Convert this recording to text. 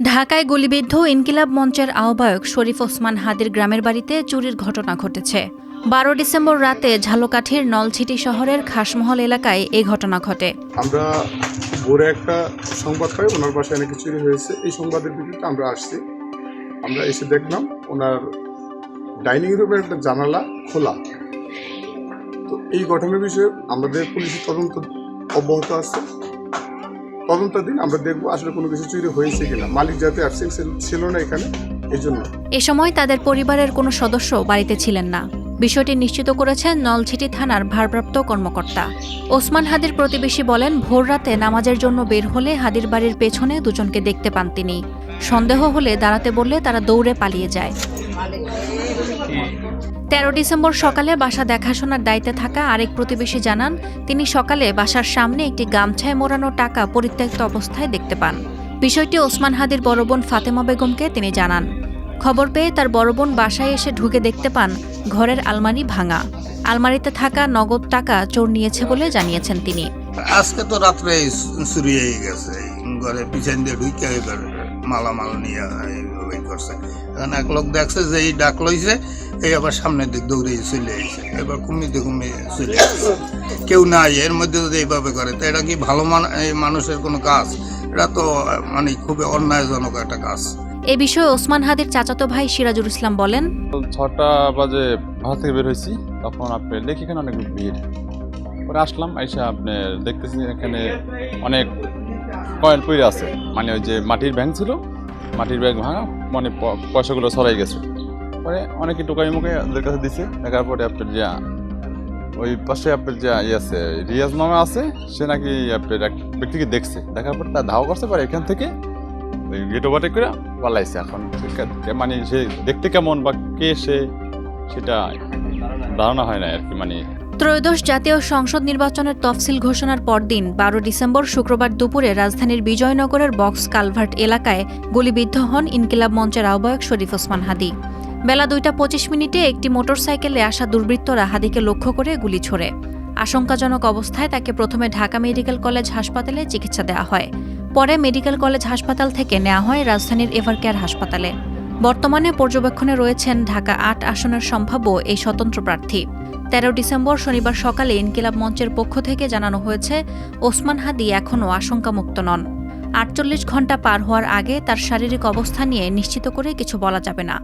ঢাকায় গুলিবিদ্ধ ইনকিলাব মঞ্চের আহ্বায়ক শরীফ ওসমান হাদির গ্রামের বাড়িতে চুরির ঘটনা ঘটেছে। ১২ ডিসেম্বর রাতে ঝালকাঠির নলছিটি শহরের খাসমহল এলাকায় এই ঘটনা ঘটে। আমরা ভোরে একটা সংবাদ পাই ওনার বাসায় নাকি চুরি হয়েছে। এই সংবাদের ভিত্তিতে আমরা আসছি। আমরা এসে দেখলাম ওনার ডাইনিং রুমের একটা জানালা খোলা। তো এই ঘটনার বিষয়ে আমাদের পুলিশের তদন্ত অব্যাহত আছে। তদন্তাধীন আমরা দেখবো আসলে কোনো কিছু চুরি হয়েছে কিনা। মালিক যাতে অ্যাবসেন্ট ছিল না এখানে, এই জন্য। এ সময় তাদের পরিবারের কোনো সদস্য বাড়িতে ছিলেন না। বিষয়টি নিশ্চিত করেছেন নলছিটি থানার ভারপ্রাপ্ত কর্মকর্তা। ওসমান হাদির প্রতিবেশী বলেন, ভোররাতে নামাজের জন্য বের হলে হাদির বাড়ির পেছনে দুজনকে দেখতে পান তিনি। সন্দেহ হলে দাঁড়াতে বললে তারা দৌড়ে পালিয়ে যায়। ১৩ ডিসেম্বর সকালে বাসা দেখাশোনার দায়িত্বে থাকা আরেক প্রতিবেশী জানান, তিনি সকালে বাসার সামনে একটি গামছায় মোড়ানো টাকা পরিত্যক্ত অবস্থায় দেখতে পান। বিষয়টি ওসমান হাদির বড় বোন ফাতেমা বেগমকে তিনি জানান। খবর পেয়ে তার বড় বোন বাসায় এসে ঢুকে দেখতে পান ঘরের আলমারি ভাঙা। আলমারিতে থাকা নগদ টাকা চোর নিয়েছে বলে জানিয়েছেন তিনি। আজকে তো রাত্রে চুরি হয়ে গেছে, ঘরে পিছন দিয়ে ঢুকে এবার মালামাল নিয়ে করছে। এখন এক লোক দেখছে যে এই ডাক লইছে, এই আবার সামনের দিক দৌড়ে চলে এসেছে। এবার কমিতে চলে আসছে, কেউ নাই এর মধ্যে যদি এইভাবে করে তো এটা কি ভালো মানুষের কোনো কাজ? এটা তো মানে খুবই অন্যায়জনক একটা কাজ। এ বিষয়ে ওসমান হাদির চাচাতো ভাই সিরাজুল ইসলাম বলেন, ৬টা বাজে বাসা থেকে বের হয়েছি, তখন আপনি দেখি এখানে অনেক ভিড়। পরে আসলাম, এসে আপনি দেখতেছি এখানে অনেক কয়েন পড়ে আছে, মানে ওই যে মাটির ব্যাংক ছিল, মাটির ব্যাংক ভাঙা, মানে পয়সাগুলো ছড়াই গেছে। পরে অনেকে টোকাই মুখে ওদের কাছে দিছে। দেখার পরে আপনার যে ওই পাশে আপনার যে আছে রিয়াজ মামা আছে, সে নাকি আপনার এক ব্যক্তিকে দেখছে। দেখার পরে তার ধাওয়া করছে, পরে এখান থেকে ওই গেট ওভারটেক করে পালাইছে। এখন মানে সে দেখতে কেমন বা কে সেটা ধারণা হয় না আর কি। মানে ত্রয়োদশ জাতীয় সংসদ নির্বাচনের তফসিল ঘোষণার পরদিন ১২ ডিসেম্বর শুক্রবার দুপুরে রাজধানীর বিজয়নগরের বক্স কালভার্ট এলাকায় গুলিবিদ্ধ হন ইনকিলাব মঞ্চের আহ্বায়ক শরীফ ওসমান হাদি। বেলা ২টা ২৫ মিনিটে একটি মোটরসাইকেলে আসা দুর্বৃত্তরা হাদিকে লক্ষ্য করে গুলি ছোড়ে। আশঙ্কাজনক অবস্থায় তাকে প্রথমে ঢাকা মেডিকেল কলেজ হাসপাতালে চিকিৎসা দেওয়া হয়। পরে মেডিকেল কলেজ হাসপাতাল থেকে নেওয়া হয় রাজধানীর এভারকেয়ার হাসপাতালে। বর্তমানে পর্যবেক্ষণে রয়েছেন ঢাকা ৮ আসনের সম্ভাব্য এই স্বতন্ত্র প্রার্থী। ১৩ ডিসেম্বর শনিবার সকালে ইনকিলাব মঞ্চের পক্ষ থেকে জানানো হয়েছে, ওসমান হাদি এখনও আশঙ্কামুক্ত নন। ৪৮ ঘণ্টা পার হওয়ার আগে তার শারীরিক অবস্থা নিয়ে নিশ্চিত করে কিছু বলা যাবে না।